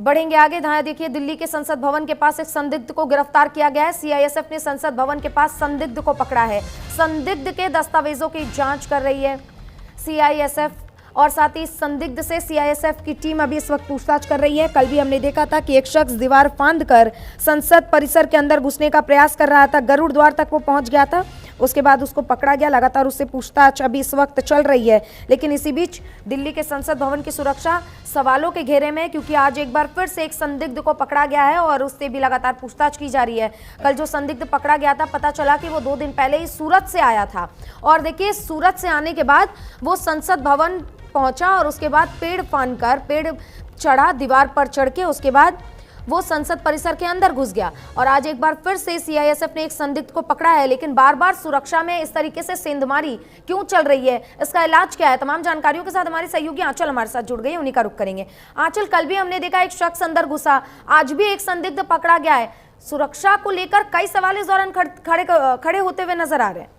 बढ़ेंगे आगे। जहां देखिए दिल्ली के संसद भवन के पास एक संदिग्ध को गिरफ्तार किया गया है। सीआईएसएफ ने संसद भवन के पास संदिग्ध को पकड़ा है। संदिग्ध के दस्तावेजों की जांच कर रही है सीआईएसएफ और साथ ही संदिग्ध से सीआईएसएफ की टीम अभी इस वक्त पूछताछ कर रही है। कल भी हमने देखा था कि एक शख्स दीवार फांद कर संसद परिसर के अंदर घुसने का प्रयास कर रहा था। गरुड़ द्वार तक वो पहुंच गया था, उसके बाद उसको पकड़ा गया। लगातार उससे पूछताछ अभी इस वक्त चल रही है। लेकिन इसी बीच दिल्ली के संसद भवन की सुरक्षा सवालों के घेरे में है, क्योंकि आज एक बार फिर से एक संदिग्ध को पकड़ा गया है और उससे भी लगातार पूछताछ की जा रही है। कल जो संदिग्ध पकड़ा गया था, पता चला कि वो 2 दिन पहले ही सूरत से आया था और देखिए सूरत से आने के बाद वो संसद भवन पहुंचा और उसके बाद पेड़ चढ़ा, दीवार पर चढ़ के उसके बाद वो संसद परिसर के अंदर घुस गया। और आज एक बार फिर से सीआईएसएफ ने एक संदिग्ध को पकड़ा है। लेकिन बार बार सुरक्षा में इस तरीके से सेंधमारी क्यों चल रही है, इसका इलाज क्या है, तमाम जानकारियों के साथ हमारी सहयोगी आंचल हमारे साथ जुड़ गई, उन्हीं का रुख करेंगे। आंचल, कल भी हमने देखा एक शख्स अंदर घुसा, आज भी एक संदिग्ध पकड़ा गया है। सुरक्षा को लेकर कई सवाल इस दौरान खड़े होते हुए नजर आ रहे हैं।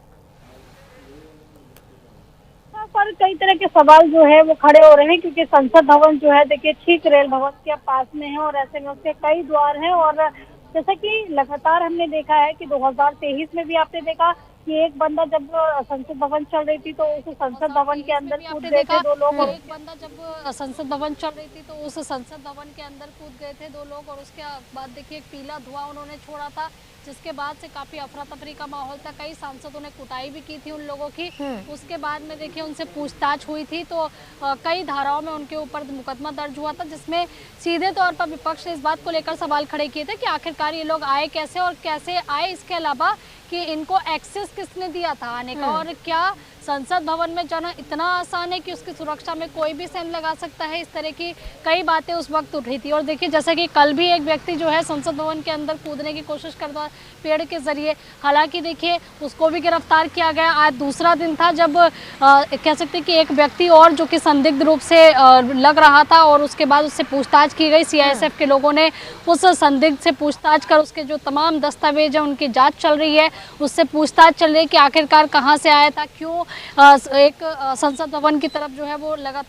पर कई तरह के सवाल जो है वो खड़े हो रहे हैं, क्योंकि संसद भवन जो है देखिए ठीक रेल भवन के पास में है और ऐसे में उसके कई द्वार हैं। और जैसा कि लगातार हमने देखा है कि 2023 में भी आपने देखा कि एक बंदा जब संसद भवन चल रही थी तो उस संसद भवन के अंदर कूद गए थे 2 लोग। एक बंदा जब संसद भवन चल रही थी तो उस संसद भवन के अंदर कूद गए थे 2 लोग और उसके बाद देखिए एक पीला धुआं उन्होंने छोड़ा था, जिसके बाद से काफी अफरा तफरी का माहौल था। कई सांसदों ने कुटाई भी की थी उन लोगों की। उसके बाद में देखिए उनसे पूछताछ हुई थी तो कई धाराओं में उनके ऊपर मुकदमा दर्ज हुआ था, जिसमें सीधे तौर पर विपक्ष ने इस बात को लेकर सवाल खड़े किए थे कि आखिरकार ये लोग आए कैसे और कैसे आए, इसके अलावा कि इनको एक्सेस किसने दिया था आने का, और क्या संसद भवन में जाना इतना आसान है कि उसकी सुरक्षा में कोई भी सेंध लगा सकता है। इस तरह की कई बातें उस वक्त उठी थी। और देखिए जैसे कि कल भी एक व्यक्ति जो है संसद भवन के अंदर कूदने की कोशिश कर रहा पेड़ के जरिए, हालांकि देखिए उसको भी गिरफ्तार किया गया। आज दूसरा दिन था जब कह सकते हैं कि एक व्यक्ति और जो कि संदिग्ध रूप से लग रहा था और उसके बाद उससे पूछताछ की गई। सीआईएसएफ के लोगों ने उस संदिग्ध से पूछताछ कर उसके जो तमाम दस्तावेज हैं उनकी जाँच चल रही है, उससे पूछताछ चल रही है कि आखिरकार कहाँ से आया था, क्यों एक संसद भवन की तरफ जो है वो लगातार